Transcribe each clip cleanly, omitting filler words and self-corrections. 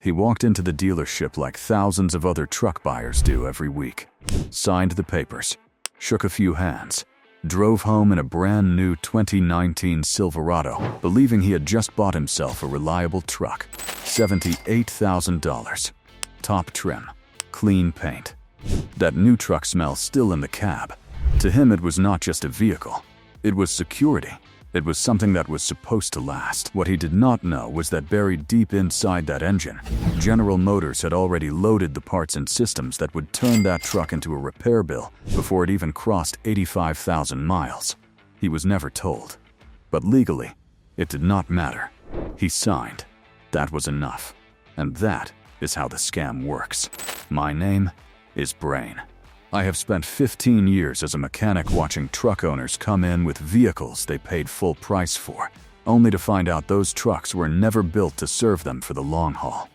He walked into the dealership like thousands of other truck buyers do every week, signed the papers, shook a few hands, drove home in a brand new 2019 Silverado, believing he had just bought himself a reliable truck. $78,000. Top trim, clean paint. That new truck smell still in the cab. To him, it was not just a vehicle. It was security. It was something that was supposed to last. What he did not know was that buried deep inside that engine, General Motors had already loaded the parts and systems that would turn that truck into a repair bill before it even crossed 85,000 miles. He was never told. But legally, it did not matter. He signed. That was enough. And that is how the scam works. My name is Brain. I have spent 15 years as a mechanic watching truck owners come in with vehicles they paid full price for, only to find out those trucks were never built to serve them for the long haul.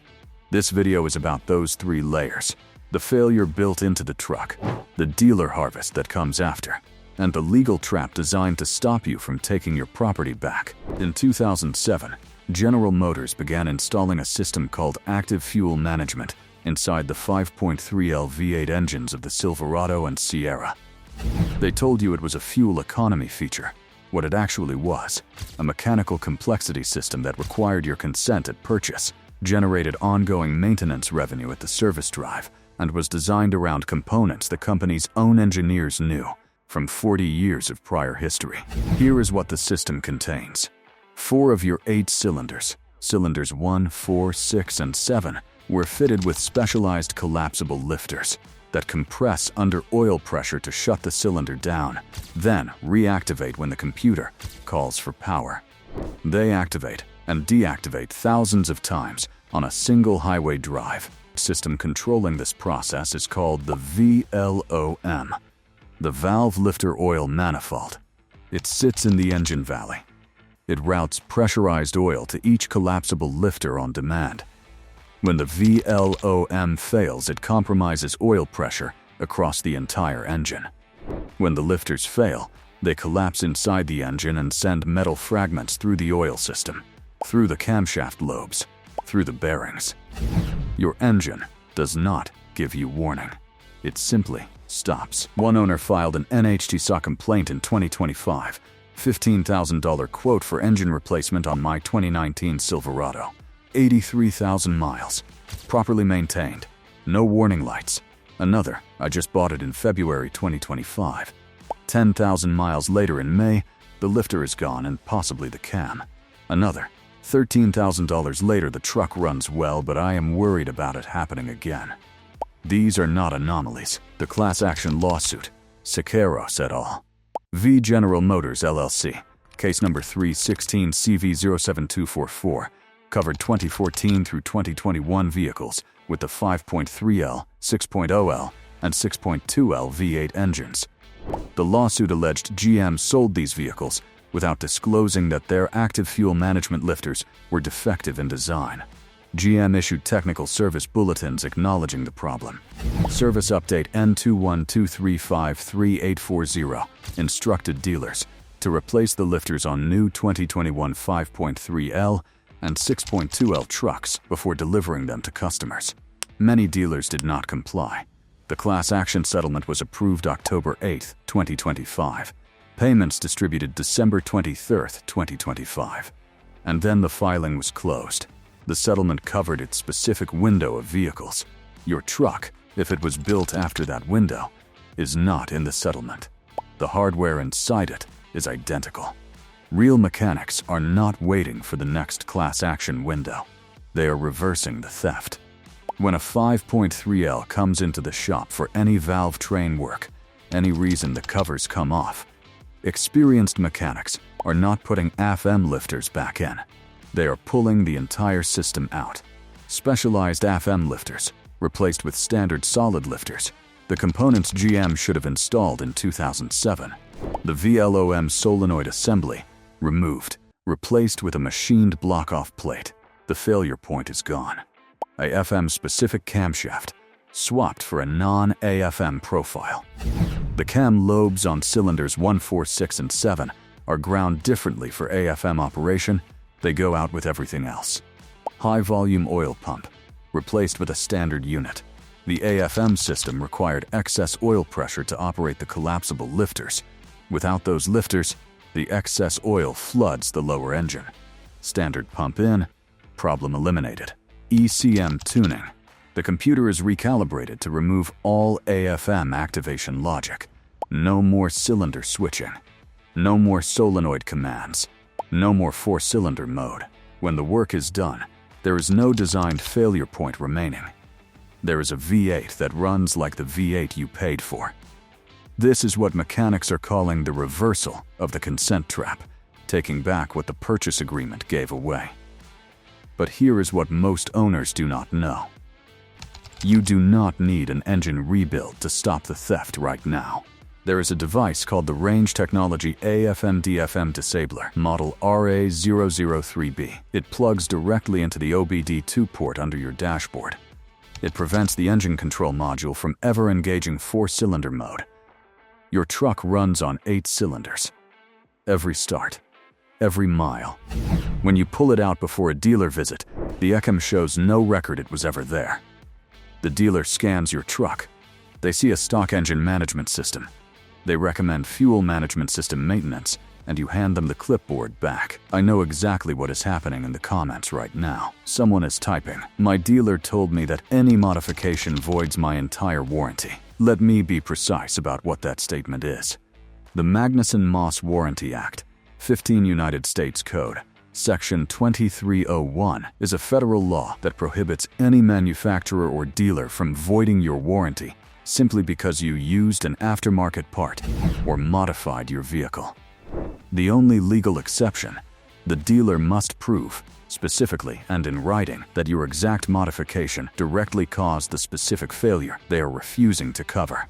This video is about those 3 layers: the failure built into the truck, the dealer harvest that comes after, and the legal trap designed to stop you from taking your property back. In 2007, General Motors began installing a system called Active Fuel Management inside the 5.3L V8 engines of the Silverado and Sierra. They told you it was a fuel economy feature. What it actually was, a mechanical complexity system that required your consent at purchase, generated ongoing maintenance revenue at the service drive, and was designed around components the company's own engineers knew from 40 years of prior history. Here is what the system contains. 4 of your 8 cylinders, cylinders 1, 4, 6, and 7, were fitted with specialized collapsible lifters that compress under oil pressure to shut the cylinder down, then reactivate when the computer calls for power. They activate and deactivate thousands of times on a single highway drive. System controlling this process is called the VLOM, the Valve Lifter Oil Manifold. It sits in the engine valley. It routes pressurized oil to each collapsible lifter on demand. When the VLOM fails, it compromises oil pressure across the entire engine. When the lifters fail, they collapse inside the engine and send metal fragments through the oil system, through the camshaft lobes, through the bearings. Your engine does not give you warning. It simply stops. One owner filed an NHTSA complaint in 2025. $15,000 quote for engine replacement on my 2019 Silverado. 83,000 miles. Properly maintained. No warning lights. Another, I just bought it in February 2025. 10,000 miles later in May, the lifter is gone and possibly the cam. Another, $13,000 later the truck runs well, but I am worried about it happening again. These are not anomalies. The class action lawsuit, Siqueiros et al. v. General Motors LLC, case number 316CV07244, covered 2014 through 2021 vehicles with the 5.3L, 6.0L, and 6.2L V8 engines. The lawsuit alleged GM sold these vehicles without disclosing that their active fuel management lifters were defective in design. GM issued technical service bulletins acknowledging the problem. Service update N212353840 instructed dealers to replace the lifters on new 2021 5.3L and 6.2L trucks before delivering them to customers. Many dealers did not comply. The class action settlement was approved October 8, 2025. Payments distributed December 23, 2025. And then the filing was closed. The settlement covered its specific window of vehicles. Your truck, if it was built after that window, is not in the settlement. The hardware inside it is identical. Real mechanics are not waiting for the next class action window. They are reversing the theft. When a 5.3L comes into the shop for any valve train work, any reason the covers come off, experienced mechanics are not putting AFM lifters back in. They are pulling the entire system out. Specialized AFM lifters, replaced with standard solid lifters, the components GM should have installed in 2007. The VLOM solenoid assembly, removed, replaced with a machined block-off plate. The failure point is gone. A FM-specific camshaft, swapped for a non-AFM profile. The cam lobes on cylinders 1, 4, 6, and 7 are ground differently for AFM operation. They go out with everything else. High-volume oil pump, replaced with a standard unit. The AFM system required excess oil pressure to operate the collapsible lifters. Without those lifters, the excess oil floods the lower engine. Standard pump in, problem eliminated. ECM tuning. The computer is recalibrated to remove all AFM activation logic. No more cylinder switching. No more solenoid commands. No more four-cylinder mode. When the work is done, there is no designed failure point remaining. There is a V8 that runs like the V8 you paid for. This is what mechanics are calling the reversal of the consent trap, taking back what the purchase agreement gave away. But here is what most owners do not know. You do not need an engine rebuild to stop the theft right now. There is a device called the Range Technology AFM DFM Disabler, model RA003B. It plugs directly into the OBD2 port under your dashboard. It prevents the engine control module from ever engaging four-cylinder mode. Your truck runs on 8 cylinders. Every start, every mile. When you pull it out before a dealer visit, the ECM shows no record it was ever there. The dealer scans your truck. They see a stock engine management system. They recommend fuel management system maintenance, and you hand them the clipboard back. I know exactly what is happening in the comments right now. Someone is typing, "My dealer told me that any modification voids my entire warranty." Let me be precise about what that statement is. The Magnuson-Moss Warranty Act, 15 United States Code, Section 2301, is a federal law that prohibits any manufacturer or dealer from voiding your warranty simply because you used an aftermarket part or modified your vehicle. The only legal exception, the dealer must prove, specifically and in writing, that your exact modification directly caused the specific failure they are refusing to cover.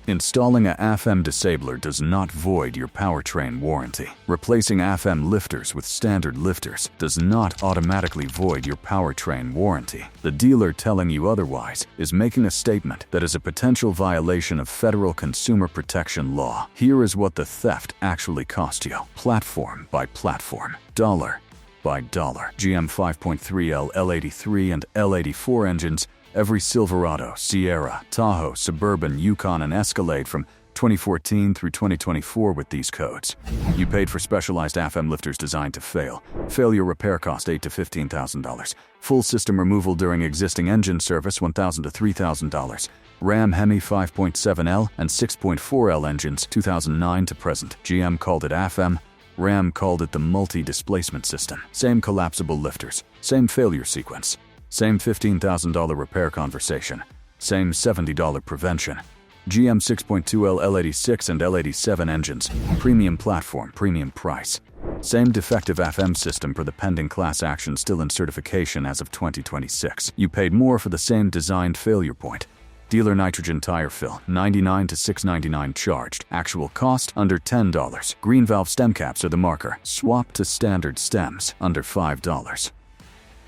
Installing a AFM disabler does not void your powertrain warranty. Replacing AFM lifters with standard lifters does not automatically void your powertrain warranty. The dealer telling you otherwise is making a statement that is a potential violation of federal consumer protection law. Here is what the theft actually cost you, platform by platform, dollar by dollar. GM 5.3L L83 and L84 engines, every Silverado, Sierra, Tahoe, Suburban, Yukon, and Escalade from 2014 through 2024 with these codes. You paid for specialized AFM lifters designed to fail. Failure repair cost $8,000 to $15,000. Full system removal during existing engine service $1,000 to $3,000. Ram Hemi 5.7L and 6.4L engines 2009 to present. GM called it AFM. Ram called it the multi-displacement system. Same collapsible lifters. Same failure sequence. Same $15,000 repair conversation. Same $70 prevention. GM 6.2L L86 and L87 engines. Premium platform, premium price. Same defective AFM system for the pending class action still in certification as of 2026. You paid more for the same designed failure point. Dealer nitrogen tire fill, $99 to $699 charged. Actual cost, under $10. Green valve stem caps are the marker. Swap to standard stems, under $5.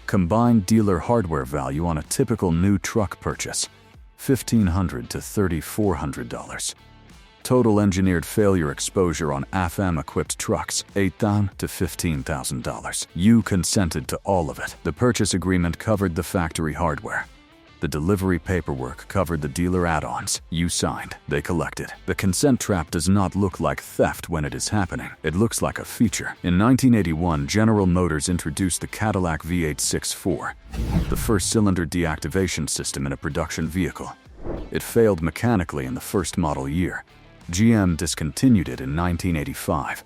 Combined dealer hardware value on a typical new truck purchase, $1,500 to $3,400. Total engineered failure exposure on AFM-equipped trucks, $8,000 to $15,000. You consented to all of it. The purchase agreement covered the factory hardware. The delivery paperwork covered the dealer add-ons. You signed. They collected. The consent trap does not look like theft when it is happening. It looks like a feature. In 1981, General Motors introduced the Cadillac V864, the first cylinder deactivation system in a production vehicle. It failed mechanically in the first model year. GM discontinued it in 1985.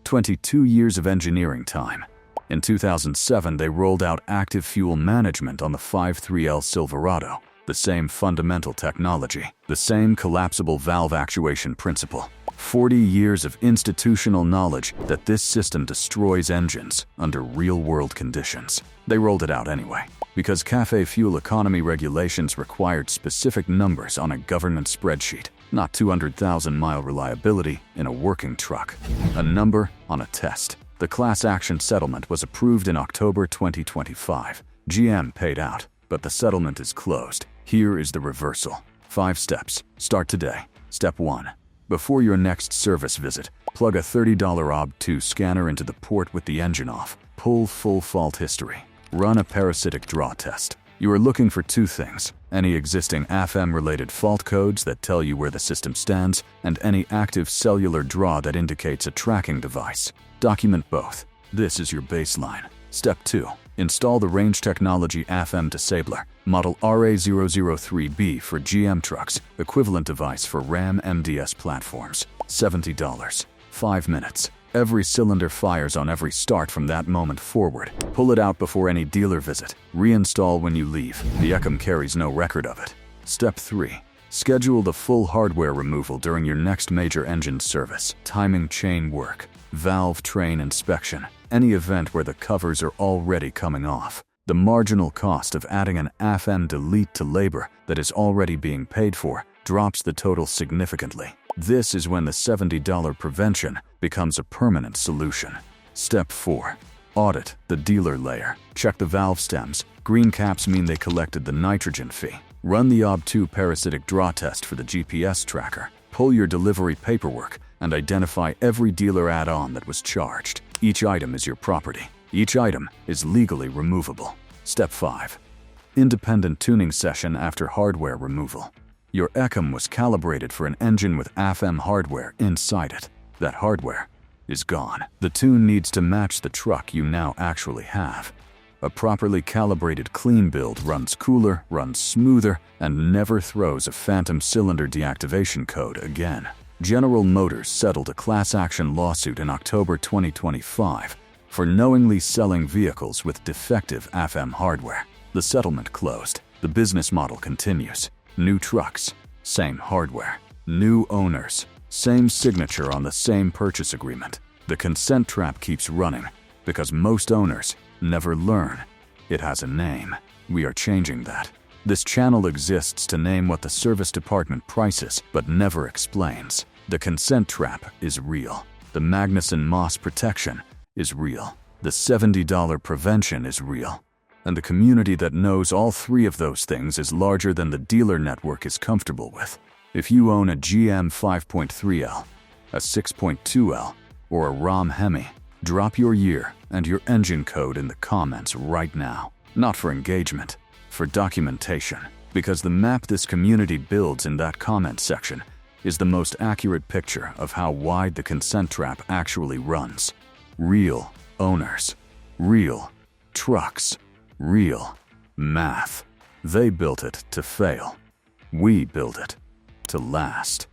22 years of engineering time. In 2007, they rolled out active fuel management on the 5.3L Silverado, the same fundamental technology, the same collapsible valve actuation principle. 40 years of institutional knowledge that this system destroys engines under real-world conditions. They rolled it out anyway, because CAFE fuel economy regulations required specific numbers on a government spreadsheet, not 200,000-mile reliability in a working truck. A number on a test. The class action settlement was approved in October 2025. GM paid out, but the settlement is closed. Here is the reversal. 5 steps. Start today. Step 1. Before your next service visit, plug a $30 OBD2 scanner into the port with the engine off. Pull full fault history. Run a parasitic draw test. You are looking for two things: any existing AFM-related fault codes that tell you where the system stands, and any active cellular draw that indicates a tracking device. Document both. This is your baseline. Step 2. Install the Range Technology AFM Disabler, model RA003B for GM trucks, equivalent device for Ram MDS platforms. $70. 5 minutes. Every cylinder fires on every start from that moment forward. Pull it out before any dealer visit. Reinstall when you leave. The ECM carries no record of it. Step 3. Schedule the full hardware removal during your next major engine service. Timing chain work, valve train inspection, any event where the covers are already coming off. The marginal cost of adding an AFM delete to labor that is already being paid for drops the total significantly. This is when the $70 prevention becomes a permanent solution. Step 4. Audit the dealer layer. Check the valve stems. Green caps mean they collected the nitrogen fee. Run the OB2 parasitic draw test for the GPS tracker. Pull your delivery paperwork and identify every dealer add-on that was charged. Each item is your property. Each item is legally removable. Step 5. Independent tuning session after hardware removal. Your ECM was calibrated for an engine with AFM hardware inside it. That hardware is gone. The tune needs to match the truck you now actually have. A properly calibrated clean build runs cooler, runs smoother, and never throws a phantom cylinder deactivation code again. General Motors settled a class action lawsuit in October 2025 for knowingly selling vehicles with defective AFM hardware. The settlement closed. The business model continues. New trucks, same hardware. New owners, same signature on the same purchase agreement. The consent trap keeps running because most owners never learn. It has a name. We are changing that. This channel exists to name what the service department prices but never explains. The consent trap is real. The Magnuson-Moss protection is real. The $70 prevention is real. And the community that knows all three of those things is larger than the dealer network is comfortable with. If you own a GM 5.3L, a 6.2L, or a Ram Hemi, drop your year and your engine code in the comments right now. Not for engagement, for documentation. Because the map this community builds in that comment section is the most accurate picture of how wide the consent trap actually runs. Real owners, real trucks, real math. They built it to fail. We build it to last.